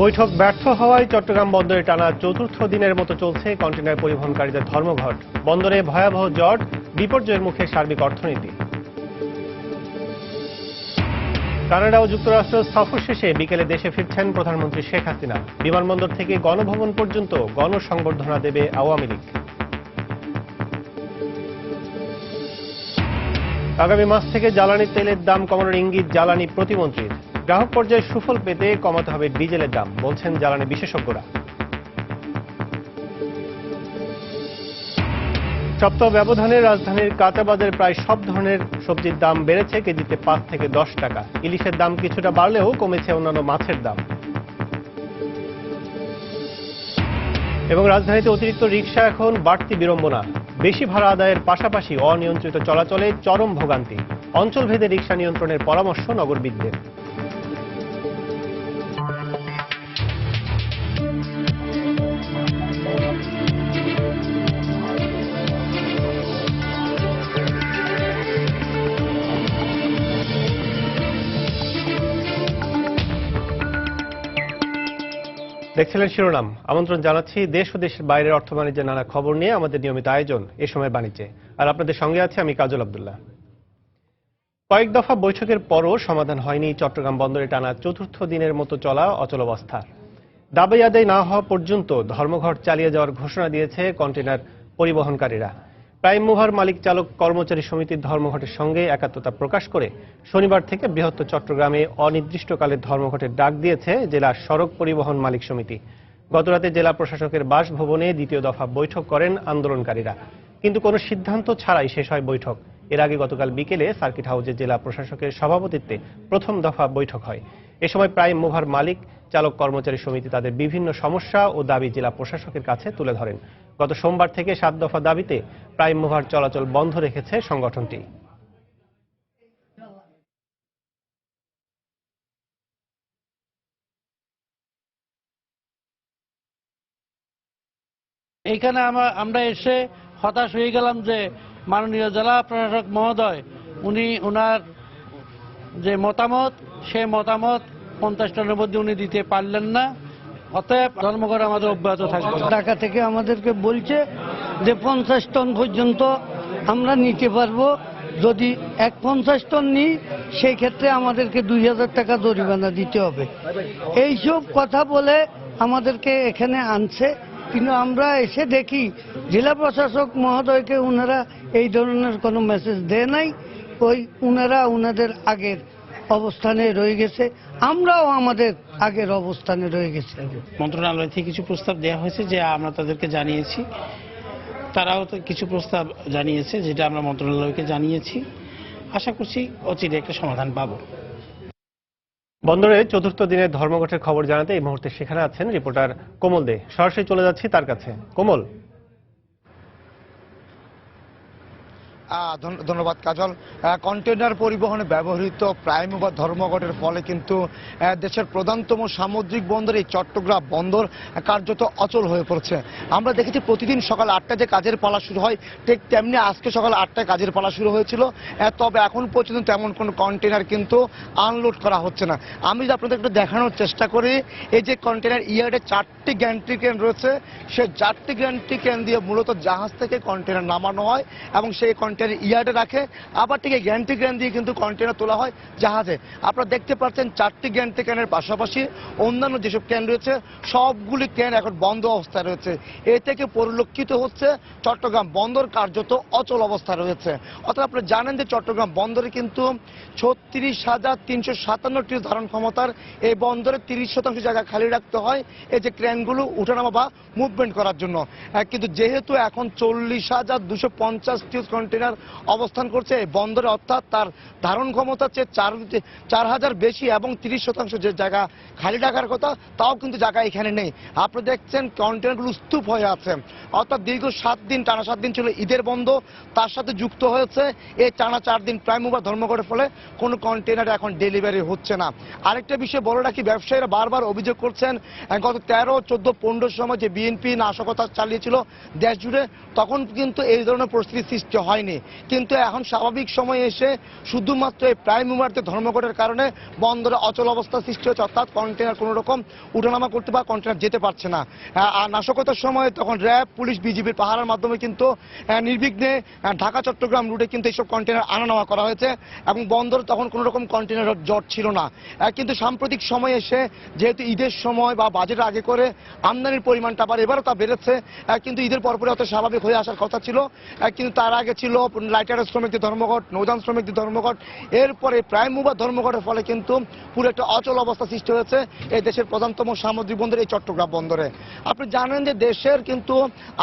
বৈঠক ব্যর্থ হওয়ায় চট্টগ্রাম বন্দরে টানা চতুর্থ দিনের মতো চলছে কন্টেইনার পরিবহনকারীদের ধর্মঘট। বন্দরে ভয়াবহ জট, বিপর্যয়ের মুখে সার্বিক অর্থনীতি। কানাডা ও যুক্তরাষ্ট্র সফর শেষে বিকেলে দেশে ফিরছেন প্রধানমন্ত্রী শেখ হাসিনা। বিমানবন্দর থেকে গণভবন পর্যন্ত গণসংবর্ধনা দেবে আওয়ামী লীগ। আগামী মাস থেকে জ্বালানি তেলের দাম কমানোর ইঙ্গিত জ্বালানি প্রতিমন্ত্রীর। গ্রাহক পর্যায়ে সুফল পেতে কমাতে হবে ডিজেলের দাম, বলছেন জ্বালানি বিশেষজ্ঞরা। সপ্তাহ ব্যবধানে রাজধানীর কাঁচাবাজারে প্রায় সব ধরনের সবজির দাম বেড়েছে কেজিতে 5 থেকে 10 টাকা। ইলিশের দাম কিছুটা বাড়লেও কমেছে অন্যান্য মাছের দাম। এবং রাজধানীতে অতিরিক্ত রিকশা এখন বাড়তি বিড়ম্বনা। বেশি ভাড়া আদায়ের পাশাপাশি অনিয়ন্ত্রিত চলাচলে চরম ভোগান্তি। অঞ্চলভেদে রিকশা নিয়ন্ত্রণের পরামর্শ নগরবিদদের। দেখছিলেন শিরোনাম। আমন্ত্রণ জানাচ্ছি দেশ ও দেশের বাইরের অর্থ বাণিজ্যের নানা খবর নিয়ে আমাদের নিয়মিত আয়োজন এ সময় বাণিজ্যে। আর আপনাদের সঙ্গে আছে আমি কাজল আব্দুল্লাহ। কয়েক দফা বৈঠকের পরও সমাধান হয়নি চট্টগ্রাম বন্দরে টানা চতুর্থ দিনের মতো চলা অচলাবস্থার। দাবি আদায় না হওয়া পর্যন্ত ধর্মঘট চালিয়ে যাওয়ার ঘোষণা দিয়েছে কন্টেইনার পরিবহনকারীরা। প্রাইম মুভার মালিক চালক কর্মচারী সমিতির ধর্মঘটের সঙ্গে একাত্মতা প্রকাশ করে শনিবার থেকে বৃহত্তর চট্টগ্রামে অনির্দিষ্টকালের ধর্মঘটের ডাক দিয়েছে জেলা সড়ক পরিবহন মালিক সমিতি। গতরাতে জেলা প্রশাসকের বাসভবনে দ্বিতীয় দফা বৈঠক করেন আন্দোলনকারীরা, কিন্তু কোনো সিদ্ধান্ত ছাড়াই শেষ হয় বৈঠক। এর আগে গতকাল বিকেলে সার্কিট হাউসে জেলা প্রশাসকের সভাপতিত্বে প্রথম দফা বৈঠক হয়। এ সময় প্রাইম মুভার মালিক চালক কর্মচারী সমিতি তাদের বিভিন্ন সমস্যা ও দাবি জেলা প্রশাসকের কাছে তুলে ধরেন। গত সোমবার থেকে 7 দফা দাবিতে প্রাইম মুভার চলাচল বন্ধ রেখেছে সংগঠনটি। এইখানে আমরা এসে হতাশ হয়ে গেলাম যে মাননীয় জেলা প্রশাসক মহোদয় উনার যে মতামত সে মতামত 50 টনের মধ্যে উনি দিতে পারলেন না। অতএব ধর্মঘট আমাদের অব্যাহত থাকবে। ঢাকা থেকে আমাদেরকে বলছে যে 50 টন পর্যন্ত আমরা নিতে পারবো, যদি 50 টন নিই সেই ক্ষেত্রে আমাদেরকে 2000 টাকা জরিমানা দিতে হবে। এইসব কথা বলে আমাদেরকে এখানে আনছে, কিন্তু আমরা এসে দেখি জেলা প্রশাসক মহোদয়কে ওনারা এই ধরনের কোনো মেসেজ দেয় নাই। ওনারা ওনাদের আগের অবস্থানে রয়ে গেছে, আমরাও আমাদের আগের অবস্থানে রয়ে গেছি। মন্ত্রণালয় থেকে কিছু প্রস্তাব দেওয়া হয়েছে যে আমরা তাদেরকে জানিয়েছি, তারাও তো কিছু প্রস্তাব জানিয়েছে যেটা আমরা মন্ত্রণালয়কে জানিয়েছি। আশা করছি অচিরে একটা সমাধান পাবো। বন্দরে চতুর্থ দিনের ধর্মঘটের খবর জানাতে এই মুহূর্তে সেখানে আছেন রিপোর্টার কোমল দে। সরাসরি চলে যাচ্ছি তার কাছে। কোমল। ধন্যবাদ কাজল। কন্টেইনার পরিবহনে ব্যবহৃত প্রাইম মুভার ধর্মঘটের ফলে কিন্তু দেশের প্রধানতম সামুদ্রিক বন্দর এই চট্টগ্রাম বন্দর কার্যত অচল হয়ে পড়ছে। আমরা দেখেছি প্রতিদিন সকাল 8টায় যে কাজের পালা শুরু হয়, ঠিক তেমনি আজকে সকাল 8টায় কাজের পালা শুরু হয়েছিল, তবে এখন পর্যন্ত তেমন কোনো কন্টেইনার কিন্তু আনলোড করা হচ্ছে না। আমি যদি আপনাদের একটু দেখানোর চেষ্টা করি, এই যে কন্টেইনার ইয়ার্ডে 4টি গ্যান্ট্রি ক্রেন রয়েছে, সেই 4টি গ্যান্ট্রি ক্রেন দিয়ে মূলত জাহাজ থেকে কন্টেইনার নামানো হয় এবং সেই কন্টেইনার ইয়ার্ডে রাখে, আবার ঠিক গ্যান্ট্রি ক্রেন দিয়ে কিন্তু কন্টেইনার তোলা হয় জাহাজে। আপনারা দেখতে পাচ্ছেন 4টি গ্যান্ট্রি ক্রেনের পাশাপাশি অন্যান্য যেসব ক্রেন রয়েছে সবগুলি ক্রেন এখন বন্ধ অবস্থায় রয়েছে। এ থেকে পরিলক্ষিত হচ্ছে চট্টগ্রাম বন্দর কার্যত অচল অবস্থায় রয়েছে। অর্থাৎ আপনারা জানেন যে চট্টগ্রাম বন্দরে কিন্তু 36,357টি ধারণ ক্ষমতার এই বন্দরে 30% জায়গা খালি রাখতে হয় এই যে ক্রেনগুলো উঠানামা বা মুভমেন্ট করার জন্য। কিন্তু যেহেতু এখন 40,250টি কন্টেইনার অবস্থান করছে এই বন্দরে, অর্থাৎ তার ধারণ ক্ষমতা চেয়ে 4,000 বেশি এবং 30% যে জায়গা খালি রাখার কথা তাও কিন্তু জায়গা এখানে নেই। আপনারা দেখছেন কন্টেইনারগুলো স্তূপ হয়ে আছে। অর্থাৎ দীর্ঘ 7 দিন, টানা 7 দিন ছিল ঈদের বন্ধ, তার সাথে যুক্ত হয়েছে এই টানা 4 দিন প্রাইম মুভার ধর্মঘটের ফলে কোনো কন্টেইনার এখন ডেলিভারি হচ্ছে না। আরেকটা বিষয় বলে রাখি, ব্যবসায়ীরা বারবার অভিযোগ করছেন গত 13, 14, 15 সময় যে বিএনপি নাশকতা চালিয়েছিল দেশ জুড়ে, তখন কিন্তু এই ধরনের পরিস্থিতির সৃষ্টি হয়নি। হয়নি, কিন্তু এখন স্বাভাবিক সময়ে এসে শুধুমাত্র এই প্রাইম মুভারদের ধর্মঘটের কারণে বন্দরে অচল অবস্থা সৃষ্টি হচ্ছে, অর্থাৎ কন্টেনার কোনো রকম উঠানামা করতে বা কন্টেনার যেতে পারছে না। আর নাশকতার সময় তখন র্যাব, পুলিশ, বিজিবির পাহারার মাধ্যমে কিন্তু নির্বিঘ্নে ঢাকা চট্টগ্রাম রুটে কিন্তু এইসব কন্টেনার আনা নেওয়া করা হয়েছে এবং বন্দর তখন কোনো রকম কন্টেনার জট ছিল না। কিন্তু সাম্প্রতিক সময়ে এসে যেহেতু ঈদের সময় বা বাজেটের আগে করে আমদানির পরিমাণটা আবার এবারও তা বেড়েছে, কিন্তু ঈদের পরপরে অত স্বাভাবিক হয়ে আসার কথা ছিল, কিন্তু তার আগে ছিল লাইটার শ্রমিকদের ধর্মঘট, নৌযান শ্রমিকদের ধর্মঘট, এরপরে প্রাইম মুভার ধর্মঘটের ফলে কিন্তু পুরো একটা অচল অবস্থা সৃষ্টি হয়েছে এই দেশের প্রধানতম সামুদ্রিক বন্দর এই চট্টগ্রাম বন্দরে। আপনি জানেন যে দেশের কিন্তু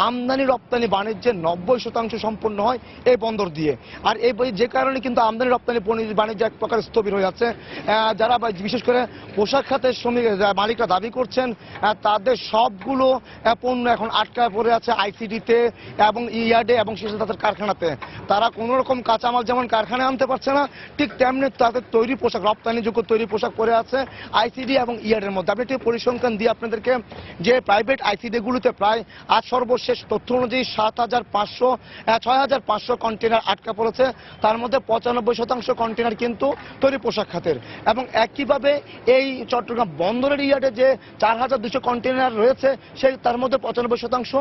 আমদানি রপ্তানি বাণিজ্যের 90% সম্পন্ন হয় এই বন্দর দিয়ে, আর এই যে কারণে কিন্তু আমদানি রপ্তানি বাণিজ্য এক প্রকার স্থবির হয়ে যাচ্ছে। যারা বিশেষ করে পোশাক খাতের শ্রমিক মালিকরা দাবি করছেন তাদের সবগুলো পণ্য এখন আটকায় পড়ে আছে আইসিডিতে এবং ইয়ার্ডে এবং শেষে তাদের কারখানাতে। তারা কোনো রকম কাঁচামাল যেমন কারখানায় আনতে পারছে না, ঠিক তেমনি তাদের তৈরি পোশাক, রপ্তানিযোগ্য তৈরি পোশাক পরে আছে আইসিডি এবং ইয়ার্ডের মধ্যে। আপনি একটি পরিসংখ্যান দিয়ে আপনাদেরকে যে প্রাইভেট আইসিডিগুলোতে প্রায় আজ সর্বশেষ তথ্য অনুযায়ী 6,500 কন্টেনার আটকা পড়েছে, তার মধ্যে 95% কন্টেনার কিন্তু তৈরি পোশাক খাতের। এবং একইভাবে এই চট্টগ্রাম বন্দরের ইয়ার্ডে যে 4,200 কন্টেনার রয়েছে সেই তার মধ্যে 95%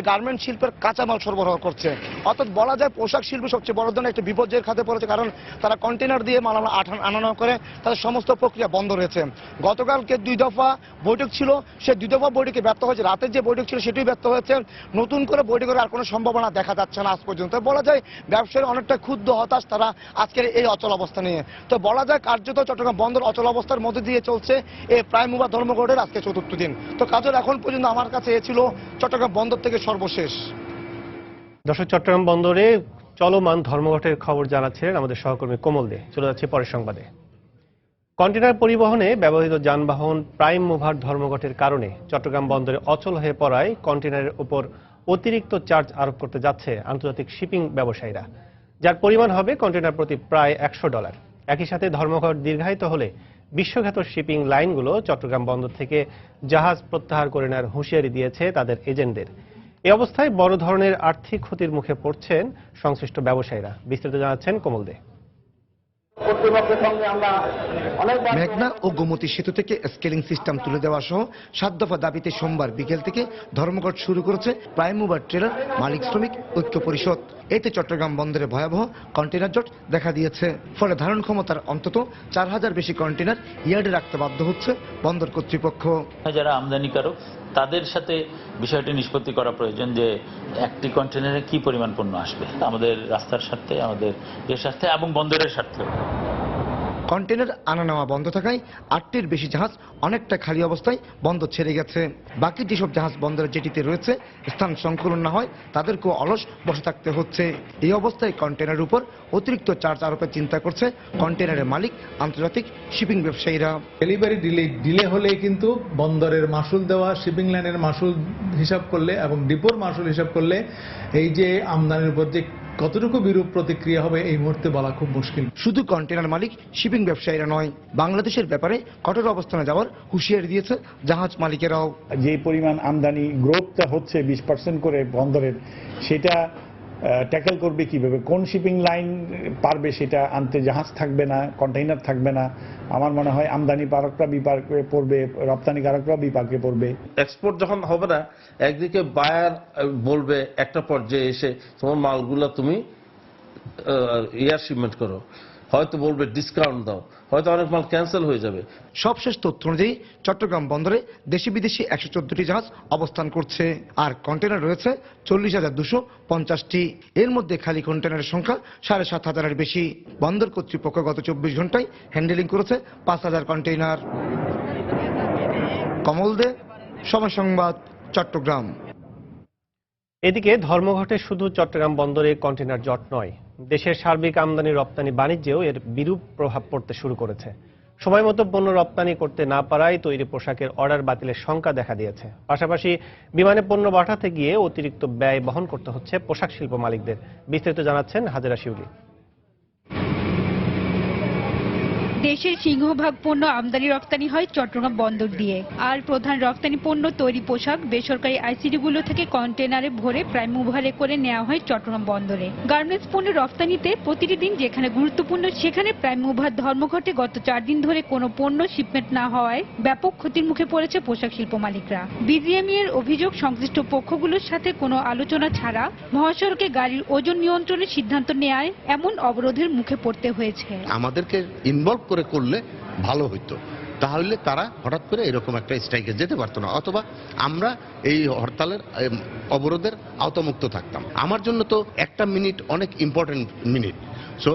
গার্মেন্ট শিল্পের কাঁচামাল সরবরাহ করছে। অর্থাৎ বলা যায় পোশাক শিল্প সবচেয়ে বড় ধরনের একটা বিপর্যয়ের খাতে পড়েছে, কারণ তারা কন্টেনার দিয়ে মালামাল আনানো করে, তাদের সমস্ত প্রক্রিয়া বন্ধ রয়েছে। গতকালকে 2 দফা বৈঠক ছিল, সেই 2 দফা বৈঠকে ব্যর্থ হয়েছে, রাতের যে বৈঠক ছিল সেটিও ব্যর্থ হয়েছে। নতুন করে বৈঠকের আর কোনো সম্ভাবনা দেখা যাচ্ছে না আজ পর্যন্ত। বলা যায় ব্যবসায়ী অনেকটা ক্ষুব্ধ, হতাশ তারা আজকের এই অচল অবস্থা নিয়ে। তো বলা যায় কার্যত চট্টগ্রাম বন্দর অচল অবস্থার মধ্যে দিয়ে চলছে এই প্রাইম মুভার ধর্মঘটের আজকে 4র্থ দিন। তো কাজল, এখন পর্যন্ত আমার কাছে এ ছিল চট্টগ্রাম বন্দর থেকে সর্বশেষ। দর্শক, চট্টগ্রাম বন্দরে চলমান ধর্মঘটের খবর জানাচ্ছিলেন আমাদের সহকর্মী কোমল দে। চলে যাচ্ছে পরের সংবাদে। কন্টেনার পরিবহনে ব্যবহৃত যানবাহন প্রাইম মুভার ধর্মঘটের কারণে চট্টগ্রাম বন্দরে অচল হয়ে পড়ায় কন্টেনারের উপর অতিরিক্ত চার্জ আরোপ করতে যাচ্ছে আন্তর্জাতিক শিপিং ব্যবসায়ীরা, যার পরিমাণ হবে কন্টেনার প্রতি প্রায় $100। একই সাথে ধর্মঘট দীর্ঘায়িত হলে বিশ্বখ্যাত শিপিং লাইনগুলো চট্টগ্রাম বন্দর থেকে জাহাজ প্রত্যাহার করে নেওয়ার হুঁশিয়ারি দিয়েছে তাদের এজেন্টদের। এই অবস্থায় বড় ধরনের আর্থিক ক্ষতির মুখে পড়ছেন সংশ্লিষ্ট ব্যবসায়ীরা। বিস্তারিত জানাচ্ছেন কোমল দে। মেঘনা ও গোমতী সেতু থেকে স্কেলিং সিস্টেম তুলে দেওয়া সহ 7 দফা দাবিতে সোমবার বিকেল থেকে ধর্মঘট শুরু করেছে প্রাইম মুভার ট্রেলার মালিক শ্রমিক ঐক্য পরিষদ। এতে চট্টগ্রাম বন্দরে ভয়াবহ কন্টেনার জট দেখা দিয়েছে, ফলে ধারণ ক্ষমতার অন্তত 4,000 বেশি কন্টেনার ইয়ার্ডে রাখতে বাধ্য হচ্ছে বন্দর কর্তৃপক্ষ। যারা আমদানিকারক তাদের সাথে বিষয়টি নিষ্পত্তি করা প্রয়োজন যে একটি কন্টেনারে কি পরিমাণ পণ্য আসবে, আমাদের রাস্তার স্বার্থে, আমাদের দেশের স্বার্থে এবং বন্দরের স্বার্থে। কন্টেনার আনা নেওয়া বন্ধ থাকায় 8টির বেশি জাহাজ অনেকটা খালি অবস্থায় বন্দর ছেড়ে গেছে। বাকি যেসব জাহাজ বন্দরের জেটিতে রয়েছে স্থান সংকুলন না হয় তাদেরকেও অলস বসে থাকতে হচ্ছে। এই অবস্থায় কন্টেনারের উপর অতিরিক্ত চার্জ আরোপের চিন্তা করছে কন্টেনারের মালিক আন্তর্জাতিক শিপিং ব্যবসায়ীরা। ডেলিভারি ডিলে হলে কিন্তু বন্দরের মাসুল দেওয়া, শিপিং লাইনের মাসুল হিসাব করলে এবং ডিপোর মাসুল হিসাব করলে এই যে আমদানির উপর যে কতটুকু বিরূপ প্রতিক্রিয়া হবে এই মুহূর্তে বলা খুব মুশকিল। শুধু কন্টেনার মালিক শিপিং ব্যবসায়ীরা নয়, বাংলাদেশের ব্যাপারে কঠোর অবস্থানে যাওয়ার হুঁশিয়ারি দিয়েছে জাহাজ মালিকেরাও। যে পরিমাণ আমদানি গ্রোথটা হচ্ছে 20% করে বন্দরের, সেটা ট্যাকেল করবে কিভাবে, কোন শিপিং লাইন পারবে সেটা আনতে? জাহাজ থাকবে না, কন্টেইনার থাকবে না। আমার মনে হয় আমদানিকারকরা বিপাকে পড়বে, রপ্তানিকারকরা বিপাকে পড়বে। এক্সপোর্ট যখন হবে না, একদিকে বায়ার বলবে একটা পর্যায়ে এসে তোমার মালগুলো তুমি এয়ার শিপমেন্ট করো, হয়তো বলবে ডিসকাউন্ট দাও, হয়তো অনেক মাল ক্যান্সেল হয়ে যাবে। সবশেষ তথ্য অনুযায়ী চট্টগ্রাম বন্দরে দেশি বিদেশি 114টি জাহাজ অবস্থান করছে, আর কন্টেনার রয়েছে 40,250টি। এর মধ্যে খালি কন্টেনারের সংখ্যা 7,500-এর বেশি। বন্দর কর্তৃপক্ষ গত 24 ঘন্টায় হ্যান্ডেলিং করেছে 5,000 কন্টেইনার। কমল দে, সময় সংবাদ, চট্টগ্রাম। এদিকে ধর্মঘটে শুধু চট্টগ্রাম বন্দরে কন্টেনার জট নয়, দেশের সার্বিক আমদানি রপ্তানি বাণিজ্যেও এর বিরূপ প্রভাব পড়তে শুরু করেছে। সময়মতো পণ্য রপ্তানি করতে না পারায় তৈরি পোশাকের অর্ডার বাতিলের শঙ্কা দেখা দিয়েছে। পাশাপাশি বিমানে পণ্য পাঠাতে গিয়ে অতিরিক্ত ব্যয় বহন করতে হচ্ছে পোশাক শিল্প মালিকদের। বিস্তারিত জানাচ্ছেন হাজেরা শিউলি। দেশের সিংহভাগ পণ্য আমদানি রপ্তানি হয় চট্টগ্রাম বন্দর দিয়ে। আর প্রধান রপ্তানি পণ্য তৈরি পোশাক বেসরকারি আইসিডিগুলো থেকে কন্টেনারে ভরে প্রাইম মুভারে করে নেওয়া হয় চট্টগ্রাম বন্দরে। গার্মেন্টস পণ্য রপ্তানিতে প্রতিটি দিন যেখানে গুরুত্বপূর্ণ সেখানে প্রাইম মুভার ধর্মঘটে গত 4 দিন ধরে কোনো পণ্য শিপমেন্ট না হওয়ায় ব্যাপক ক্ষতির মুখে পড়েছে পোশাক শিল্প মালিকরা। বিজিএমইএ এর অভিযোগ, সংশ্লিষ্ট পক্ষগুলোর সাথে কোনো আলোচনা ছাড়া মহাসড়কে গাড়ির ওজন নিয়ন্ত্রণের সিদ্ধান্ত নেওয়ায় এমন অবরোধের মুখে পড়তে হয়েছে। আমাদেরকে ইনভলভ করে করলে ভালো হইতো, তাহলে তারা হঠাৎ করে এরকম একটা স্ট্রাইকে যেতে পারতো না, অথবা আমরা এই হরতালের অবরোধের আওতামুক্ত থাকতাম। আমার জন্য তো একটা মিনিট অনেক ইম্পর্টেন্ট মিনিট। সো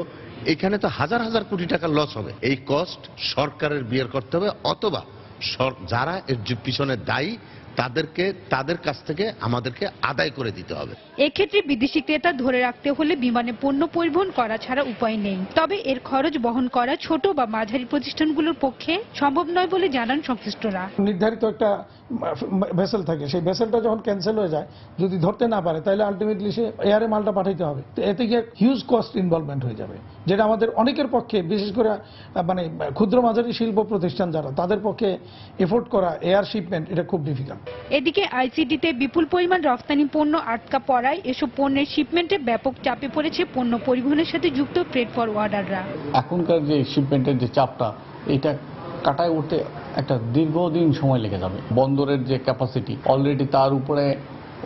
এখানে তো হাজার হাজার কোটি টাকা লস হবে। এই কস্ট সরকারের বিয়ার করতে হবে, অথবা যারা এর পিছনে দায়ী তাদের কাছ থেকে আমাদেরকে আদায় করে দিতে হবে। এক্ষেত্রে বিদেশি ক্রেতা ধরে রাখতে হলে বিমানে পণ্য পরিবহন করা ছাড়া উপায় নেই। তবে এর খরচ বহন করা ছোট বা মাঝারি প্রতিষ্ঠানগুলোর পক্ষে সম্ভব নয় বলে জানান সংশ্লিষ্টরা। নির্ধারিত একটা ভেসেল থাকে, সেই ভেসেলটা যখন ক্যান্সেল হয়ে যায়, যদি ধরতে না পারে, তাহলে আলটিমেটলি সে এয়ারে মালটা পাঠাইতে হবে। তো এতে গিয়ে হিউজ কস্ট ইনভলভমেন্ট হয়ে যাবে, যেটা আমাদের অনেকের পক্ষে, বিশেষ করে মানে ক্ষুদ্র মাঝারি শিল্প প্রতিষ্ঠান যারা, তাদের পক্ষে এফোর্ড করা এয়ার শিপমেন্ট এটা খুব ডিফিকাল্ট। এদিকে আইসিডিতে বিপুল পরিমাণ রপ্তানি পণ্য আটকা পড়ায় এসব পণ্যের শিপমেন্টে ব্যাপক চাপে পড়েছে পণ্য পরিবহনের সাথে যুক্ত ফ্রেট ফরওয়ার্ডাররা। এখনকার যে শিপমেন্টের যে চাপটা, এটা কাটায় উঠতে একটা দীর্ঘদিন সময় লেগে যাবে। বন্দরের যে ক্যাপাসিটি অলরেডি, তার উপরে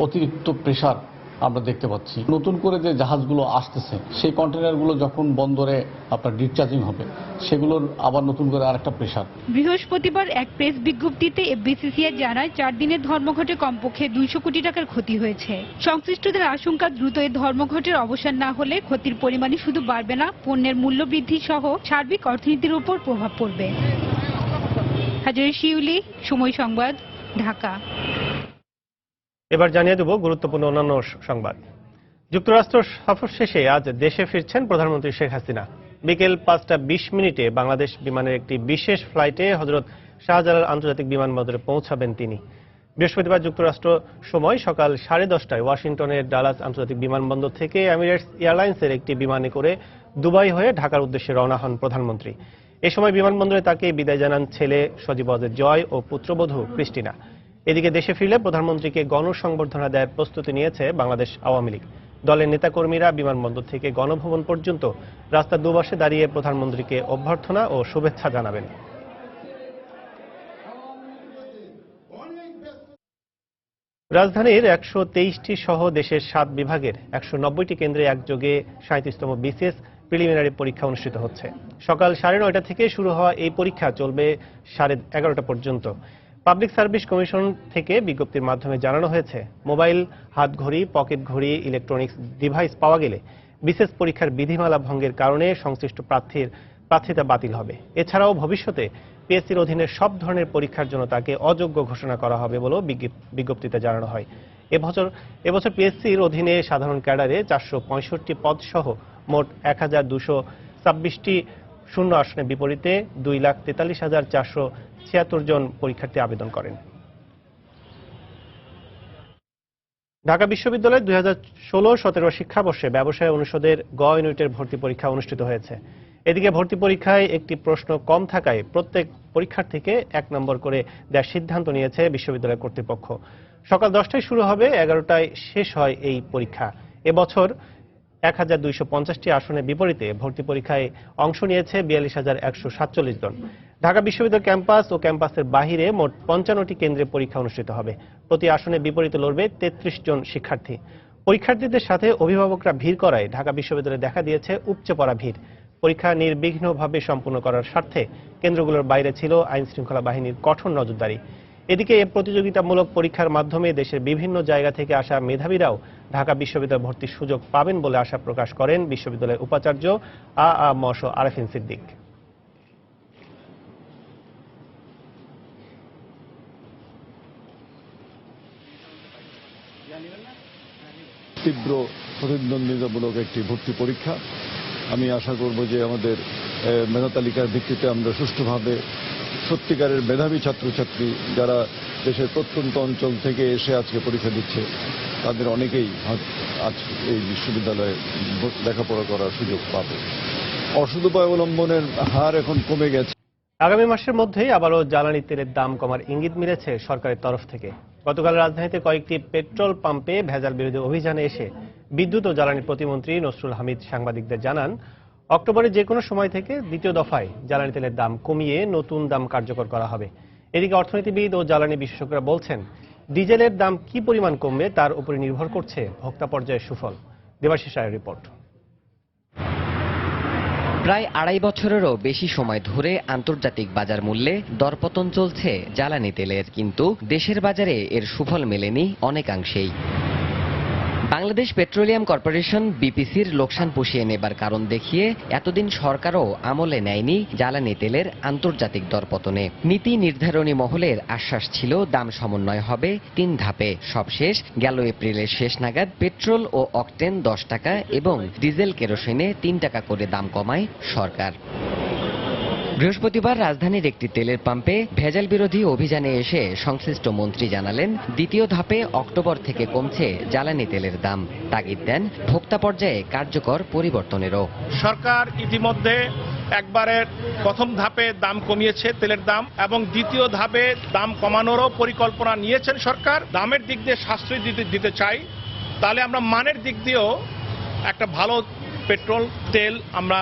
অতিরিক্ত প্রেসার আমরা দেখতে পাচ্ছি। নতুন করে যে জাহাজগুলো আসতেছে, সেই কন্টেনারগুলো যখন বন্দরে আপনার ডিসচার্জিং হবে, সেগুলোর আবার নতুন করে আরেকটা প্রেসার। বৃহস্পতিবার এক প্রেস বিজ্ঞপ্তিতে এফবিসিসিআই জানায় 4 দিনের ধর্মঘটে কমপক্ষে 200 কোটি টাকার ক্ষতি হয়েছে। সংশ্লিষ্টদের আশঙ্কা, দ্রুত এই ধর্মঘটের অবসান না হলে ক্ষতির পরিমাণই শুধু বাড়বে না, পণ্যের মূল্য বৃদ্ধি সহ সার্বিক অর্থনীতির উপর প্রভাব পড়বে। হাজারি শিউলি, সময় সংবাদ, ঢাকা। এবার জানিয়ে দেব গুরুত্বপূর্ণ অন্যান্য সংবাদ। যুক্তরাষ্ট্র সফর শেষে আজ দেশে ফিরছেন প্রধানমন্ত্রী শেখ হাসিনা। বিকেল 5টা 20 বাংলাদেশ বিমানের একটি বিশেষ ফ্লাইটে হযরত শাহজালাল আন্তর্জাতিক বিমানবন্দরে পৌঁছাবেন তিনি। বৃহস্পতিবার যুক্তরাষ্ট্র সময় সকাল 10:30টায় ওয়াশিংটনের ডালাস আন্তর্জাতিক বিমানবন্দর থেকে এমিরেটস এয়ারলাইন্সের একটি বিমানে করে দুবাই হয়ে ঢাকার উদ্দেশ্যে রওনা হন প্রধানমন্ত্রী। এ সময় বিমানবন্দরে তাকে বিদায় জানান ছেলে সজীব জয় ও পুত্রবধূ ক্রিস্টিনা। এদিকে দেশে ফিরলে প্রধানমন্ত্রীকে গণসংবর্ধনা দেওয়ার প্রস্তুতি নিয়েছে বাংলাদেশ আওয়ামী লীগ। দলের নেতাকর্মীরা বিমানবন্দর থেকে গণভবন পর্যন্ত রাস্তার দুপাশে দাঁড়িয়ে প্রধানমন্ত্রীকে অভ্যর্থনা ও শুভেচ্ছা জানাবেন। রাজধানীর 123টি সহ দেশের 7 বিভাগের 190টি কেন্দ্রে একযোগে 37তম বিসিএস প্রিলিমিনারি পরীক্ষা অনুষ্ঠিত হচ্ছে। সকাল 9:30টা থেকে শুরু হওয়া এই পরীক্ষা চলবে 11:30টা পর্যন্ত। পাবলিক সার্ভিস কমিশন থেকে বিজ্ঞপ্তির মাধ্যমে জানানো হয়েছে, মোবাইল, হাতঘড়ি, পকেট ঘড়ি, ইলেকট্রনিক্স ডিভাইস পাওয়া গেলে বিশেষ পরীক্ষার বিধিমালা ভঙ্গের কারণে সংশ্লিষ্ট প্রার্থিতা বাতিল হবে। এছাড়াও ভবিষ্যতে পিএসসির অধীনে সব ধরনের পরীক্ষার জন্য তাকে অযোগ্য ঘোষণা করা হবে বলেও বিজ্ঞপ্তিতে জানানো হয়। এবছর পিএসসির অধীনে সাধারণ ক্যাডারে 465 পদ সহ মোট 1226টি শূন্য আসনের বিপরীতে 2,43,476 জন পরীক্ষার্থী আবেদন করেন। ঢাকা বিশ্ববিদ্যালয়ের 2016-17 শিক্ষাবর্ষে ব্যবসায় অনুষদের গ ইউনিটের ভর্তি পরীক্ষা অনুষ্ঠিত হয়েছে। এদিকে ভর্তি পরীক্ষায় একটি প্রশ্ন কম থাকায় প্রত্যেক পরীক্ষার্থীকে 1 নম্বর করে দেওয়ার সিদ্ধান্ত নিয়েছে বিশ্ববিদ্যালয় কর্তৃপক্ষ। সকাল 10টায় শুরু হবে, 11টায় শেষ হয় এই পরীক্ষা। এবছর 1250টি আসনের বিপরীতে ভর্তি পরীক্ষায় অংশ নিয়েছে 42,147 জন। ঢাকা বিশ্ববিদ্যালয় ক্যাম্পাস ও ক্যাম্পাসের বাহিরে মোট 55টি কেন্দ্রে পরীক্ষা অনুষ্ঠিত হবে। প্রতি আসনের বিপরীতে লড়বে 33 জন শিক্ষার্থী। পরীক্ষার্থীদের সাথে অভিভাবকরা ভিড় করায় ঢাকা বিশ্ববিদ্যালয়ে দেখা দিয়েছে উপচে পড়া ভিড়। পরীক্ষা নির্বিঘ্নভাবে সম্পন্ন করার স্বার্থে কেন্দ্রগুলোর বাইরে ছিল আইন শৃঙ্খলা বাহিনীর কঠোর নজরদারি। এদিকে এই প্রতিযোগিতামূলক পরীক্ষার মাধ্যমে দেশের বিভিন্ন জায়গা থেকে আসা মেধাবীরাও ঢাকা বিশ্ববিদ্যালয়ে ভর্তির সুযোগ পাবেন বলে আশা প্রকাশ করেন বিশ্ববিদ্যালয়ের উপাচার্য আ.ম.স. আরেফিন সিদ্দিক। তীব্র প্রতিদ্বন্দ্বিতামূলক একটি ভর্তি পরীক্ষা। আমি আশা করব যে আমাদের মেধা তালিকার ভিত্তিতে আমরা সুষ্ঠুভাবে সত্যিকারের মেধাবী ছাত্রছাত্রী যারা দেশের প্রত্যন্ত অঞ্চল থেকে এসে আজকে পরীক্ষা দিচ্ছে, তাদের অনেকেই আজ এই বিশ্ববিদ্যালয়ে লেখাপড়া করার সুযোগ পাবে। অসৎ উপায় অবলম্বনের হার এখন কমে গেছে। আগামী মাসের মধ্যেই আবারও জ্বালানি তেলের দাম কমার ইঙ্গিত মিলেছে সরকারের তরফ থেকে। গতকাল রাজধানীতে কয়েকটি পেট্রোল পাম্পে ভেজাল বিরোধী অভিযানে এসে বিদ্যুৎ ও জ্বালানি প্রতিমন্ত্রী নসরুল হামিদ সাংবাদিকদের জানান, অক্টোবরে যে কোনো সময় থেকে দ্বিতীয় দফায় জ্বালানি তেলের দাম কমিয়ে নতুন দাম কার্যকর করা হবে। এদিকে অর্থনীতিবিদ ও জ্বালানি বিশেষজ্ঞরা বলছেন, ডিজেলের দাম কি পরিমাণ কমবে তার উপরে নির্ভর করছে ভোক্তা পর্যায়ের সুফল। দেবাশিস রায়ের রিপোর্ট। প্রায় ২.৫ বছরেরও বেশি সময় ধরে আন্তর্জাতিক বাজার মূল্যে দরপতন চলছে জ্বালানি তেলের, কিন্তু দেশের বাজারে এর সুফল মেলেনি অনেকাংশেই। বাংলাদেশ পেট্রোলিয়াম কর্পোরেশন বিপিসির লোকসান পুষিয়ে নেবার কারণ দেখিয়ে এতদিন সরকারও আমলে নেয়নি জ্বালানি তেলের আন্তর্জাতিক দরপতনে। নীতি নির্ধারণী মহলের আশ্বাস ছিল দাম সমন্বয় হবে ৩ ধাপে। সবশেষ গেল এপ্রিলের শেষ নাগাদ পেট্রোল ও অকটেন ১০ টাকা এবং ডিজেল কেরোসিনে ৩ টাকা করে দাম কমায় সরকার। বৃহস্পতিবার রাজধানীর একটি তেলের পাম্পে ভেজাল বিরোধী অভিযানে এসে সংশ্লিষ্ট মন্ত্রী জানালেন, দ্বিতীয় ধাপে অক্টোবর থেকে কমছে জ্বালানি তেলের দাম। তাগিদ দেন ভোক্তা পর্যায়ে কার্যকর পরিবর্তনের। সরকার ইতিমধ্যে একবারে প্রথম ধাপে দাম কমিয়েছে তেলের দাম, এবং দ্বিতীয় ধাপে দাম কমানোরও পরিকল্পনা নিয়েছেন সরকার। দামের দিক দিয়ে সাশ্রয় দিতে চাই, তাহলে আমরা মানের দিক দিয়েও একটা ভালো পেট্রোল তেল আমরা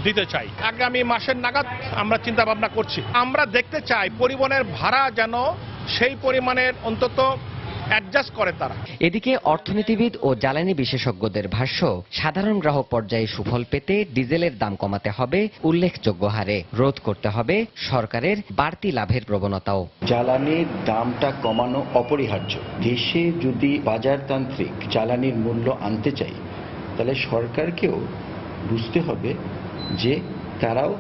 দিতে চাই। আগামী মাসের নাগাদ আমরা চিন্তা ভাবনা করছি। আমরা দেখতে চাই পরিবহনের ভাড়া যেন সেই পরিমাণের অন্তত অ্যাডজাস্ট করে তারা। এদিকে অর্থনীতিবিদ ও জ্বালানি বিশেষজ্ঞদের ভাষ্য, সাধারণ গ্রাহক পর্যায়ে সুফল পেতে ডিজেলের দাম কমাতে হবে উল্লেখযোগ্য হারে, রোধ করতে হবে সরকারের বাড়তি লাভের প্রবণতাও। জ্বালানির দামটা কমানো অপরিহার্য। দেশে যদি বাজারতান্ত্রিক জ্বালানির মূল্য আনতে চাই, তাহলে সরকারকেও বুঝতে হবে যে তারাও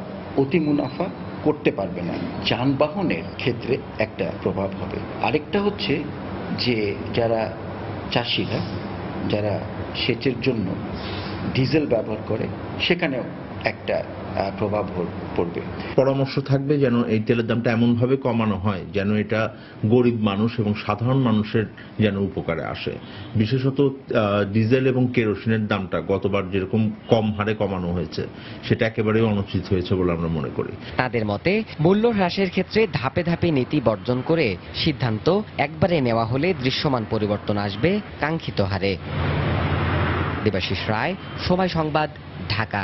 অতি মুনাফা করতে পারবে না। যানবাহনের ক্ষেত্রে একটা প্রভাব হবে। আরেকটা হচ্ছে যে যারা চাষিরা, যারা সেচের জন্য ডিজেল ব্যবহার করে, সেখানেও একটা প্রভাব পড়বে। পরামর্শ থাকবে যেন এই তেলের দামটা এমনভাবে কমানো হয় যেন এটা গরিব মানুষ এবং সাধারণ মানুষের যেন উপকারে আসে। বিশেষত ডিজেল এবং কেরোসিনের দামটা গতবার যেরকম কম হারে কমানো হয়েছে, সেটা একেবারেই অনুচিত হয়েছে বলে আমরা মনে করি। তাদের মতে মূল্য হ্রাসের ক্ষেত্রে ধাপে ধাপে নীতি বর্জন করে সিদ্ধান্ত একবারে নেওয়া হলে দৃশ্যমান পরিবর্তন আসবে কাঙ্ক্ষিত হারে। দেবাশিস রায়, সময় সংবাদ, ঢাকা।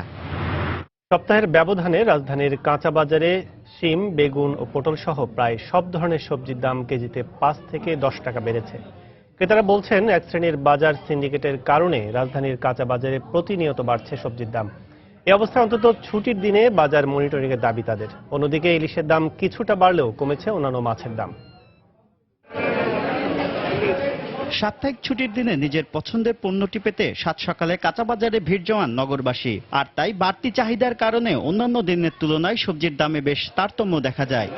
সপ্তাহের ব্যবধানে রাজধানীর কাঁচা বাজারে শিম, বেগুন ও পটল সহ প্রায় সব ধরনের সবজির দাম কেজিতে ৫ থেকে ১০ টাকা বেড়েছে। ক্রেতারা বলছেন, এক শ্রেণীর বাজার সিন্ডিকেটের কারণে রাজধানীর কাঁচা বাজারে প্রতিনিয়ত বাড়ছে সবজির দাম। এই অবস্থায় অন্তত ছুটির দিনে বাজার মনিটরিংয়ের দাবি তাদের। অন্যদিকে ইলিশের দাম কিছুটা বাড়লেও কমেছে অন্যান্য মাছের দাম। সাপ্তাহিক ছুটির দিনে নিজের পছন্দের পণ্যটি পেতে সাত সকালে কাঁচা বাজারে ভিড় জমান নগরবাসী। আর তাই বাড়তি চাহিদার কারণে অন্যান্য দিনের তুলনায় সবজির দামে বেশ তারতম্য দেখা যায়।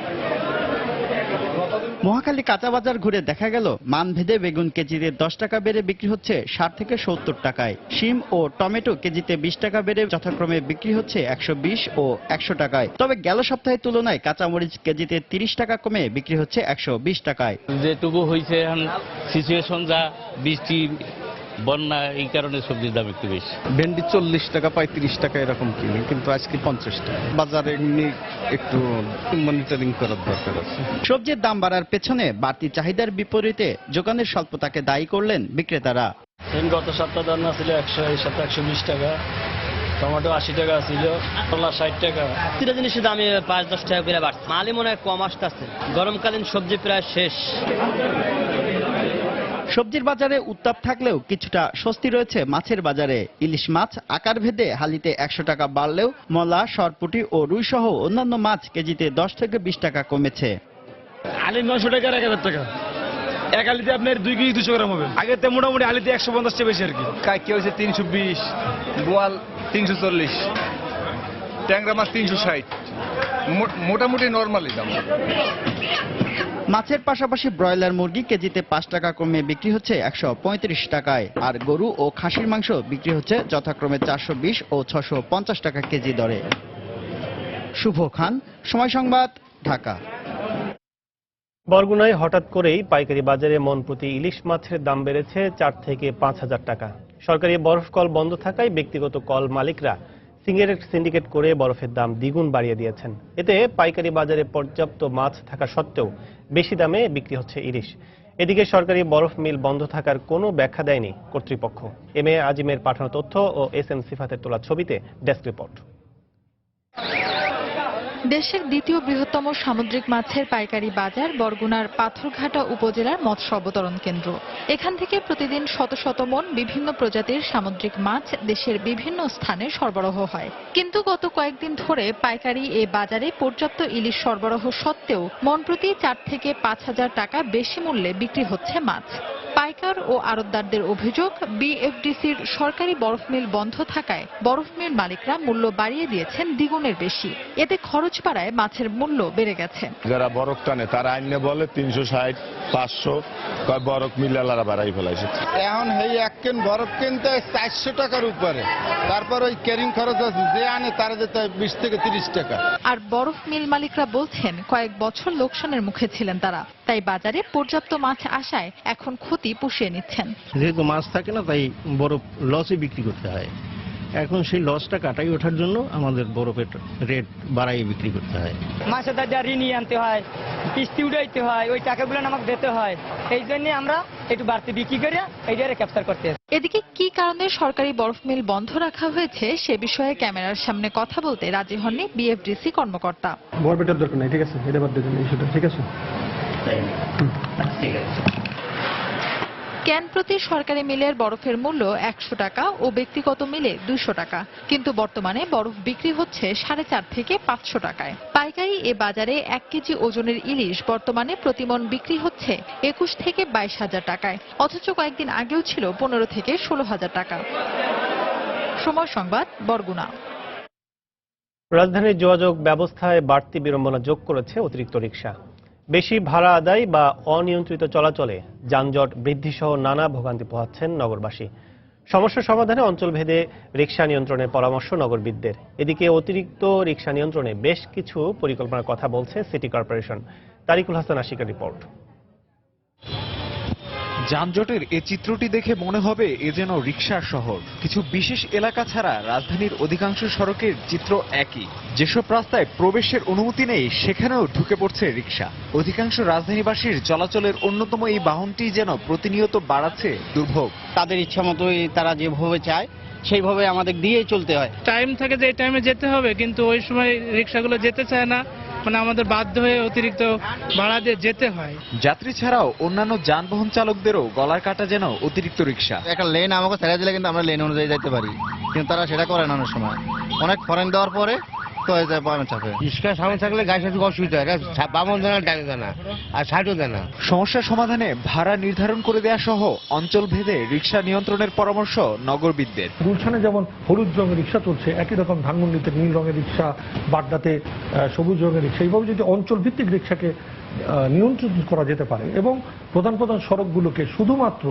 মহাখালী কাঁচা বাজার ঘুরে দেখা গেল, মানভেদে বেগুন কেজিতে 10 টাকা বেড়ে বিক্রি হচ্ছে 60 থেকে 70 টাকায়। শিম ও টমেটো কেজিতে 20 টাকা বেড়ে যথাক্রমে বিক্রি হচ্ছে 120 ও 100 টাকায়। তবে গেল সপ্তাহের তুলনায় কাঁচামরিচ কেজিতে 30 টাকা কমে বিক্রি হচ্ছে 120 টাকায়। যেটুকু হয়েছে এখন সিচুয়েশন যা, বৃষ্টি, বন্যা, এই কারণে সবজির দাম একটু বেশি। ভেন্ডি 40 টাকা, 35 টাকা এরকম কিনে, কিন্তু আজকে 50 টাকা। বাজারে এমনি একটু মনিটরিং করার দরকার আছে। সবজির দাম বাড়ার পেছনে বাড়তি চাহিদার বিপরীতে যোগানের স্বল্পতাকে দায়ী করলেন বিক্রেতারা। গত সপ্তাহ দাম ছিল 100, এই সপ্তাহে 120 টাকা। টমেটো 80 টাকা ছিল, কলা 60 টাকা। প্রতিটা জিনিসের দামে 5-10 টাকা করে বাড়ছে। মালই মনে হয় কম আসতেছে। গরমকালীন সবজি প্রায় শেষ। সবজির বাজারে উত্তাপ থাকলেও কিছুটা স্বস্তি রয়েছে মাছের বাজারে। ইলিশ মাছ আকার ভেদে হালিতে 100 টাকা বাড়লেও মলা, সরপুঁটি ও রুই সহ অন্যান্য মাছ কেজিতে 10 থেকে 20 টাকা কমেছে। আলি 900 টাকা, 1000 টাকা। এক আলিতে আপনার 2 কেজি 200 গ্রাম হবে। আগে তো মোটামুটি আলিতে 150 টাকা বেশি আর কি। কাকি হয়েছে 320, বোয়াল 340, ট্যাংরা মাছ 360, মোটামুটি নর্মালি দাম। মাছের পাশাপাশি ব্রয়লার মুরগি কেজিতে 5 টাকা কমে বিক্রি হচ্ছে 135 টাকায়। আর গরু ও খাসির মাংস বিক্রি হচ্ছে যথাক্রমে 420 ও 650 টাকা কেজি দরে। শুভ খান, সময় সংবাদ, ঢাকা। বরগুনায় হঠাৎ করেই পাইকারি বাজারে মন প্রতি ইলিশ মাছের দাম বেড়েছে 4 থেকে 5 হাজার টাকা। সরকারি বরফ কল বন্ধ থাকায় ব্যক্তিগত কল মালিকরা সিন্ডিকেট করে বরফের দাম দ্বিগুণ বাড়িয়ে দিয়েছেন। এতে পাইকারি বাজারে পর্যাপ্ত মাছ থাকা সত্ত্বেও বেশি দামে বিক্রি হচ্ছে ইলিশ। এদিকে সরকারি বরফ মিল বন্ধ থাকার কোনো ব্যাখ্যা দেয়নি কর্তৃপক্ষ। এম এ আজিমের পাঠানো তথ্য ও এস এম সিফাতের তোলা ছবিতে ডেস্ক রিপোর্ট। দেশের দ্বিতীয় বৃহত্তম সামুদ্রিক মাছের পাইকারি বাজার বরগুনার পাথরঘাটা উপজেলার মৎস্য অবতরণ কেন্দ্র। এখান থেকে প্রতিদিন শত শত মন বিভিন্ন প্রজাতির সামুদ্রিক মাছ দেশের বিভিন্ন স্থানে সরবরাহ হয়। কিন্তু গত কয়েকদিন ধরে পাইকারি এ বাজারে পর্যাপ্ত ইলিশ সরবরাহ সত্ত্বেও মন প্রতি 4 থেকে 5,000 টাকা বেশি মূল্যে বিক্রি হচ্ছে মাছ। পাইকার ও আড়তদারদের অভিযোগ, বিএফডিসির সরকারি বরফ মিল বন্ধ থাকায় বরফ মিল মালিকরা মূল্য বাড়িয়ে দিয়েছেন দ্বিগুণের বেশি। এতে খরচ বাড়ায় মাছের মূল্য বেড়ে গেছে। যারা বরফ টানে তারা আইনে বলে 360, 500, বরফ মিলালারা বাড়াই ফেলাইছে। এখন এই এক কেন বরফ কিনতে 400 টাকার উপরে, তারপর ওই ক্যারিং খরচ আছে, যে আনে তারা যেতে 20 থেকে 30 টাকা। আর বরফ মিল মালিকরা বলছেন কয়েক বছর লোকসানের মুখে ছিলেন তারা, তাই বাজারে পর্যাপ্ত মাছ আসায় এখন ক্ষতি পুষিয়ে নিচ্ছেন। যেহেতু মাছ থাকে না তাই বরফ লসে বিক্রি করতে হয়। এখন সেই লসটা কাটাই ওঠার জন্য আমাদের বরফের রেট বাড়াই বিক্রি করতে হয়। মাছের দাদা ঋণ আনতে হয়, কিস্তি উঠাইতে হয়, ওই টাকাগুলো আমাকে দিতে হয়। এই জন্য আমরা একটু বাড়তি বিক্রি করে এইটারে ক্যাপচার করতে। এদিকে কি কারণে সরকারি বরফ মিল বন্ধ রাখা হয়েছে সে বিষয়ে ক্যামেরার সামনে কথা বলতে রাজি হননি বিএফডিসি কর্মকর্তা। বরফের দরকার নাই, ঠিক আছে, এটা বাদ দিয়ে দিন, ঠিক আছে। ক্যান প্রতি সরকারি মিলের বরফের মূল্য 100 টাকা ও ব্যক্তিগত মিলে 200 টাকা, কিন্তু বর্তমানে বরফ বিক্রি হচ্ছে 450 থেকে 500 টাকায়। পাইকারি এ বাজারে 1 কেজি ওজনের ইলিশ বর্তমানে প্রতিমন বিক্রি হচ্ছে 21 থেকে 22,000 টাকায়, অথচ কয়েকদিন আগেও ছিল 15 থেকে 16,000 টাকা। সময় সংবাদ, বরগুনা। রাজধানীর যোগাযোগ ব্যবস্থায় বাড়তি বিড়ম্বনা যোগ করেছে অতিরিক্ত রিকশা। বেশি ভাড়া আদায় বা অনিয়ন্ত্রিত চলাচলে যানজট বৃদ্ধি সহ নানা ভোগান্তি পোহাচ্ছেন নগরবাসী। সমস্যা সমাধানে অঞ্চলভেদে রিকশা নিয়ন্ত্রণের পরামর্শ নগরবিদদের। এদিকে অতিরিক্ত রিকশা নিয়ন্ত্রণে বেশ কিছু পরিকল্পনার কথা বলছে সিটি কর্পোরেশন। তারিকুল হাসান আশিকের রিপোর্ট। যানজটের এ চিত্রটি দেখে মনে হবে এ যেন রিকশার শহর। কিছু বিশেষ এলাকা ছাড়া রাজধানীর অধিকাংশ সড়কের চিত্র একই। যেসব রাস্তায় প্রবেশের অনুমতি নেই সেখানেও ঢুকে পড়ছে রিকশা। অধিকাংশ রাজধানীবাসীর চলাচলের অন্যতম এই বাহনটি যেন প্রতিনিয়ত বাড়াচ্ছে দুর্ভোগ। তাদের ইচ্ছা মতোই তারা যেভাবে চায় সেইভাবে আমাদের দিয়েই চলতে হয়। টাইম থাকে যে এই টাইমে যেতে হবে, কিন্তু ওই সময় রিকশাগুলো যেতে চায় না, মানে আমাদের বাধ্য হয়ে অতিরিক্ত ভাড়া দিয়ে যেতে হয়। যাত্রী ছাড়াও অন্যান্য যানবাহন চালকদেরও গলার কাটা যেন অতিরিক্ত রিকশা। একটা লেন আমাকে ছেড়ে দিলে কিন্তু আমরা লেন অনুযায়ী যেতে পারি, কিন্তু তারা সেটা করে না। অনেক সময় অনেক ফরেন দেওয়ার পরে সমস্যা সমাধানে ভাড়া নির্ধারণ করে দেয়া সহ অঞ্চল ভেদে রিকশা নিয়ন্ত্রণের পরামর্শ নগরবিদদের। গুলশানে যেমন হলুদ রঙের রিকশা চলছে, একই রকম ধানমন্ডিতে নীল রঙের রিকশা, বাড্ডাতে সবুজ রঙের রিকশা, এইভাবে যদি অঞ্চল ভিত্তিক রিকশাকে নিয়ন্ত্রণ করা যেতে পারে এবং প্রধান প্রধান সড়কগুলোকে শুধুমাত্র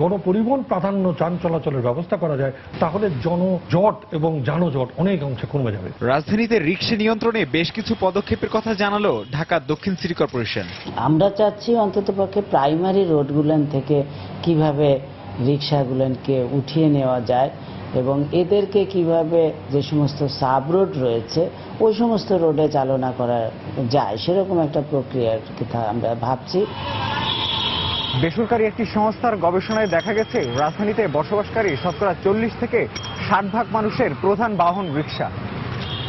গণপরিবহন প্রাধান্য যান চলাচলের ব্যবস্থা করা যায়, তাহলে জনজট এবং যানজট অনেক অংশে কমে যাবে। রাজধানীতে রিকশা নিয়ন্ত্রণে বেশ কিছু পদক্ষেপের কথা জানালো ঢাকা দক্ষিণ সিটি কর্পোরেশন। আমরা চাচ্ছি অন্ততপক্ষে প্রাইমারি রোডগুলোন থেকে কিভাবে রিকশাগুলোকে উঠিয়ে নেওয়া যায় এবং এদেরকে কিভাবে যে সমস্ত সাব রোড রয়েছে ওই সমস্ত রোডে চালনা করা যায়, সেরকম একটা প্রক্রিয়ার কথা আমরা ভাবছি। বেসরকারি একটি সংস্থার গবেষণায় দেখা গেছে রাজধানীতে বসবাসকারী শতকরা 40 থেকে 60% মানুষের প্রধান বাহন রিকশা।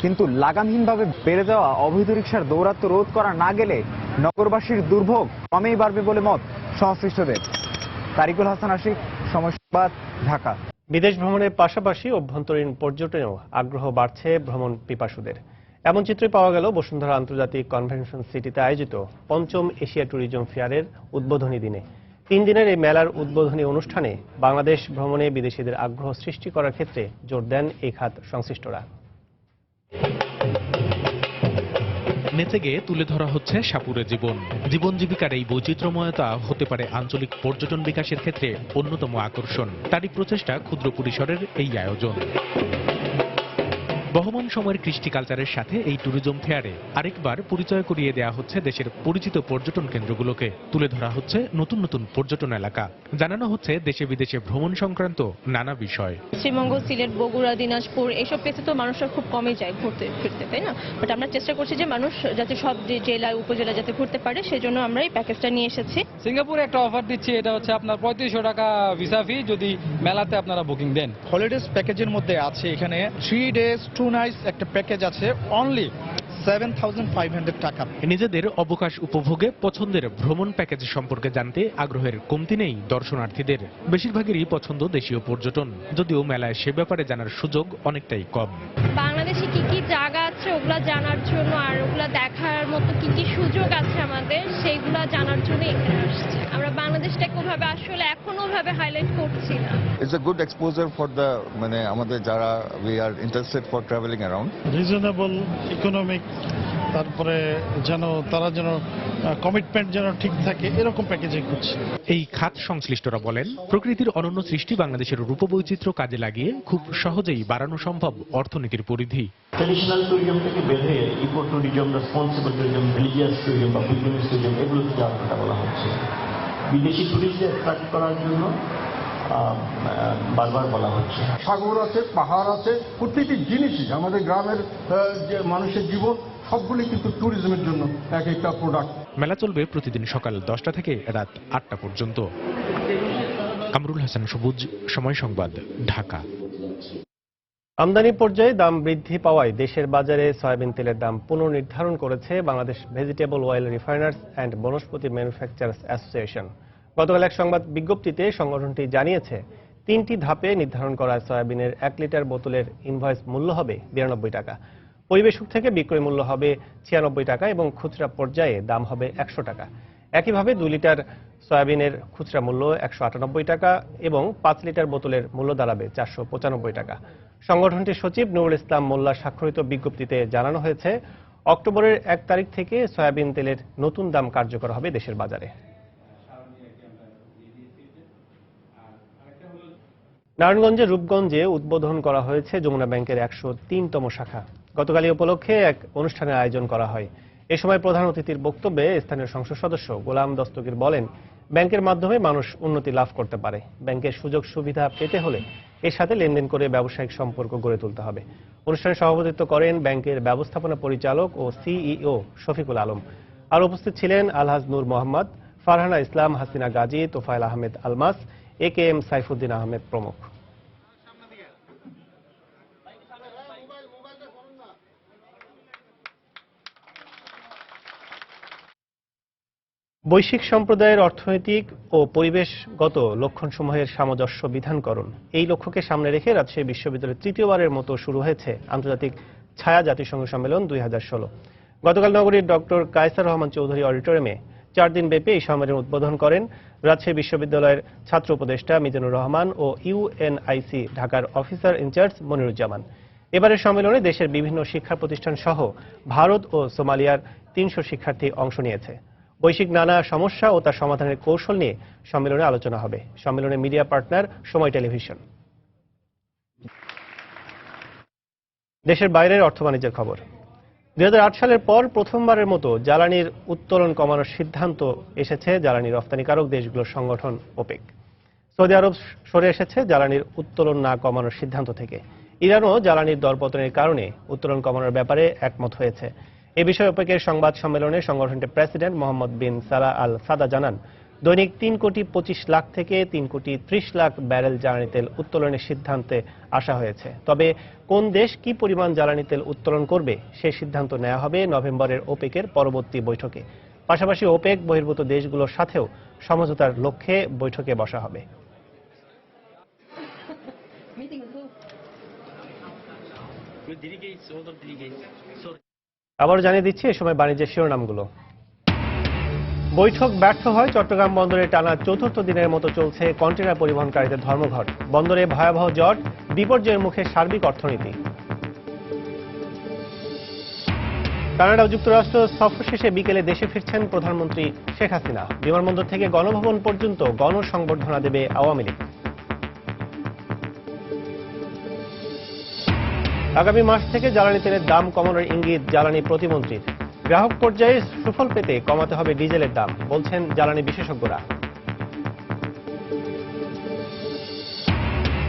কিন্তু লাগামহীনভাবে বেড়ে যাওয়া অবৈধ রিকশার দৌরাত্ম্য রোধ করা না গেলে নগরবাসীর দুর্ভোগ ক্রমেই বাড়বে বলে মত সংশ্লিষ্টদের। তারিকুল হাসান আশিক, সময় সংবাদ, ঢাকা। বিদেশ ভ্রমণের পাশাপাশি অভ্যন্তরীণ পর্যটনেও আগ্রহ বাড়ছে ভ্রমণ পিপাসুদের। এমন চিত্রই পাওয়া গেল বসুন্ধরা আন্তর্জাতিক কনভেনশন সিটিতে আয়োজিত ৫ম এশিয়া ট্যুরিজম ফেয়ারের উদ্বোধনী দিনে। ৩ দিনের এই মেলার উদ্বোধনী অনুষ্ঠানে বাংলাদেশ ভ্রমণে বিদেশিদের আগ্রহ সৃষ্টি করার ক্ষেত্রে জোর দেন এই খাত সংশ্লিষ্টরা। নেচে গিয়ে তুলে ধরা হচ্ছে সাপুড়ে জীবন জীবিকার এই বৈচিত্র্যময়তা হতে পারে আঞ্চলিক পর্যটন বিকাশের ক্ষেত্রে অন্যতম আকর্ষণ। তারই প্রচেষ্টা ক্ষুদ্র পরিসরের এই আয়োজন। বহমান সময়ের কৃষ্টি কালচারের সাথে এই ট্যুরিজম ফেয়ারে আরেকবার পরিচয় করিয়ে দেওয়া হচ্ছে দেশের পরিচিত পর্যটন কেন্দ্রগুলোকে। তুলে ধরা হচ্ছে নতুন নতুন পর্যটন এলাকা, জানানো হচ্ছে দেশে বিদেশে ভ্রমণ সংক্রান্ত নানা বিষয়। শ্রীমঙ্গল, সিলেট, বগুড়া, দিনাজপুর এইসব প্লেসে তো মানুষরা খুব কমই যায় ঘুরতে ফিরতে, তাই না? বাট আমরা চেষ্টা করছি যে মানুষ যাতে সব জেলা উপজেলা যাতে ঘুরতে পারে, সেজন্য আমরা এই প্যাকেজটা নিয়ে এসেছি। সিঙ্গাপুরে একটা অফার দিচ্ছে, এটা হচ্ছে আপনার 3500 টাকা ভিসা ফি যদি মেলাতে আপনারা বুকিং দেন। হলিডেজ প্যাকেজের মধ্যে আছে এখানে 3 days 2 nights একটা প্যাকেজ আছে, অনলি 7,500 টাকা। নিজেদের অবকাশ উপভোগে পছন্দের ভ্রমণ প্যাকেজ সম্পর্কে জানতে আগ্রহের কমতি নেই দর্শনার্থীদের। বেশিরভাগেরই পছন্দ দেশীয় পর্যটন, যদিও মেলায় সে ব্যাপারে জানার সুযোগ অনেকটাই কম। বাংলাদেশে কি কি জায়গা আছে ওগুলা জানার জন্য আর ওগুলা দেখার মতো কি কি সুযোগ আছে আমাদের, সেইগুলা জানার জন্য এখানে আসছি। আমরা বাংলাদেশটাকে ওভাবে আসলে এখনো ওভাবে হাইলাইট করছি না। It's a good exposure for the মানে আমাদের যারা we are interested for travelling around. Reasonable, economic, তারপরে তারা যেন কমিটমেন্ট যেন ঠিক থাকে এরকম প্যাকেজে করছে। এই খাত সংশ্লিষ্টরা বলেন, প্রকৃতির অনন্য সৃষ্টি বাংলাদেশের রূপবৈচিত্র্য কাজে লাগিয়ে খুব সহজেই বাড়ানো সম্ভব অর্থনীতির পরিধি। ট্রেডিশনাল ট্যুরিজম থেকে বের হয়ে eco tourism, responsible tourism, religious tourism বা পিলগ্রিমেজ ট্যুরিজম এগুলো থেকে কথা বলা হচ্ছে। বিদেশি ট্যুরিস্টদের অ্যাট্রাক্ট করার জন্য বারবার বলা হচ্ছে। সাগর আছে, পাহাড় আছে, প্রতিটি জিনিসই আমাদের গ্রামের যে মানুষের জীবন সবগুলি কিন্তু ট্যুরিজমের জন্য এক একটা প্রোডাক্ট। মেলা চলবে প্রতিদিন সকাল 10টা থেকে রাত 8টা পর্যন্ত। কামরুল হাসান সবুজ, সময় সংবাদ, ঢাকা। আমদানি পর্যায়ে দাম বৃদ্ধি পাওয়ায় দেশের বাজারে সয়াবিন তেলের দাম পুনর্নির্ধারণ করেছে Bangladesh Vegetable Oil Refiners and Vanaspati Manufacturers Association. গতকাল এক সংবাদ বিজ্ঞপ্তিতে সংগঠনটি জানিয়েছে, 3টি ধাপে নির্ধারণ করা সয়াবিনের 1 লিটার বোতলের ইনভয়েস মূল্য হবে 92 টাকা, পরিবেশক থেকে বিক্রয় মূল্য হবে 96 টাকা এবং খুচরা পর্যায়ে দাম হবে 100 টাকা। একইভাবে 2 লিটার সয়াবিনের খুচরা মূল্য 198 টাকা এবং 5 লিটার বোতলের মূল্য দাঁড়াবে 495 টাকা। সংগঠনটির সচিব নুরুল ইসলাম মোল্লা স্বাক্ষরিত বিজ্ঞপ্তিতে জানানো হয়েছে, অক্টোবরের 1 তারিখ থেকে সয়াবিন তেলের নতুন দাম কার্যকর হবে দেশের বাজারে। নারায়ণগঞ্জের রূপগঞ্জে উদ্বোধন করা হয়েছে যমুনা ব্যাংকের 103তম শাখা। গতকাল এই উপলক্ষে এক অনুষ্ঠানের আয়োজন করা হয়। এ সময় প্রধান অতিথির বক্তব্যে স্থানীয় সংসদ সদস্য গোলাম দস্তগীর বলেন, ব্যাংকের মাধ্যমে মানুষ উন্নতি লাভ করতে পারে। ব্যাংকের সুযোগ সুবিধা পেতে হলে এর সাথে লেনদেন করে ব্যবসায়িক সম্পর্ক গড়ে তুলতে হবে। অনুষ্ঠানে সভাপতিত্ব করেন ব্যাংকের ব্যবস্থাপনা পরিচালক ও সিইও শফিকুল আলম। আর উপস্থিত ছিলেন আলহাজ নূর মোহাম্মদ, ফারহানা ইসলাম, হাসিনা গাজী, তোফায়েল আহমেদ আলমাস, AKM সাইফুদ্দিন আহমেদ প্রমুখ। বৈশ্বিক সম্প্রদায়ের অর্থনৈতিক ও পরিবেশগত লক্ষণসমূহের সামঞ্জস্য বিধানকরণ, এই লক্ষ্যকে সামনে রেখে রাজশাহী বিশ্ববিদ্যালয়ে তৃতীয়বারের মতো শুরু হয়েছে আন্তর্জাতিক ছায়া জাতিসংঘ সম্মেলন 2016। গতকাল নগরীর ডক্টর কায়সার রহমান চৌধুরী অডিটোরিয়ামে 4 দিন ব্যাপী এই সম্মেলন উদ্বোধন করেন রাজশাহী বিশ্ববিদ্যালয়ের ছাত্র উপদেষ্টা মিজানুর রহমান ও UNIC ঢাকার অফিসার ইনচার্জ মনিরুজ্জামান। এবারের সম্মেলনে দেশের বিভিন্ন শিক্ষা প্রতিষ্ঠান সহ ভারত ও সোমালিয়ার 300 শিক্ষার্থী অংশ নিয়েছে। বৈশ্বিক নানা সমস্যা ও তার সমাধানের কৌশল নিয়ে সম্মেলনে আলোচনা হবে। সম্মেলনে মিডিয়া পার্টনার সময় টেলিভিশন। দেশের বাইরের অর্থ বাণিজ্যের খবর। 2008 সালের পর প্রথমবারের মতো জ্বালানির উত্তোলন কমানোর সিদ্ধান্ত এসেছে জ্বালানি রপ্তানিকারক দেশগুলোর সংগঠন ওপেক। সৌদি আরব সরে এসেছে জ্বালানির উত্তোলন না কমানোর সিদ্ধান্ত থেকে। ইরানও জ্বালানির দরপতনের কারণে উত্তোলন কমানোর ব্যাপারে একমত হয়েছে। এ বিষয়ে ওপেকের সংবাদ সম্মেলনে সংগঠনটির প্রেসিডেন্ট মোহাম্মদ বিন সালাহ আল সাদা জানান, দৈনিক 3,25,00,000 থেকে 3,30,00,000 ব্যারেল জ্বালানি তেল উত্তোলনের সিদ্ধান্তে আসা হয়েছে। তবে কোন দেশ কি পরিমাণ জ্বালানি তেল উত্তোলন করবে সে সিদ্ধান্ত নেওয়া হবে নভেম্বরের ওপেকের পরবর্তী বৈঠকে। পাশাপাশি ওপেক বহির্ভূত দেশগুলোর সাথেও সমঝোতার লক্ষ্যে বৈঠকে বসা হবে। আবার জানিয়ে দিচ্ছি এ সময় বাণিজ্যের শিরোনামগুলো। বৈঠক ব্যর্থ হয়, চট্টগ্রাম বন্দরে টানা 4র্থ দিনের মতো চলছে কন্টেনার পরিবহনকারীদের ধর্মঘট। বন্দরে ভয়াবহ জট, বিপর্যয়ের মুখে সার্বিক অর্থনীতি। কানাডা ও যুক্তরাষ্ট্র সফর শেষে বিকেলে দেশে ফিরছেন প্রধানমন্ত্রী শেখ হাসিনা। বিমানবন্দর থেকে গণভবন পর্যন্ত গণসংবর্ধনা দেবে আওয়ামী লীগ। আগামী মাস থেকে জ্বালানি তেলের দাম কমানোর ইঙ্গিত জ্বালানি প্রতিমন্ত্রীর। গ্রাহক পর্যায়ে সুফল পেতে কমাতে হবে ডিজেলের দাম, বলছেন জ্বালানি বিশেষজ্ঞরা।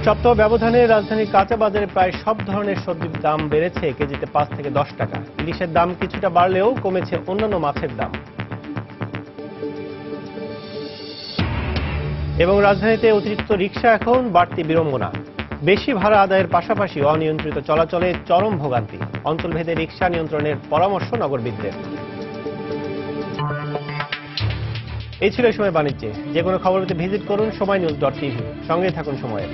সপ্তাহ ব্যবধানে রাজধানীর কাঁচা বাজারে প্রায় সব ধরনের সবজির দাম বেড়েছে কেজিতে 5 থেকে 10 টাকা। ইলিশের দাম কিছুটা বাড়লেও কমেছে অন্যান্য মাছের দাম। এবং রাজধানীতে অতিরিক্ত রিকশা এখন বাড়তি বিড়ম্বনা। বেশি ভাড়া আদায়ের পাশাপাশি অনিয়ন্ত্রিত চলাচলে চরম ভোগান্তি। অঞ্চলভেদে রিকশা নিয়ন্ত্রণের পরামর্শ নগরবিদদের। এই ছিল এই সময় বাণিজ্যে। যে কোনো খবর পেতে ভিজিট করুন সময়নিউজ.tv। সঙ্গে থাকুন সময়ে।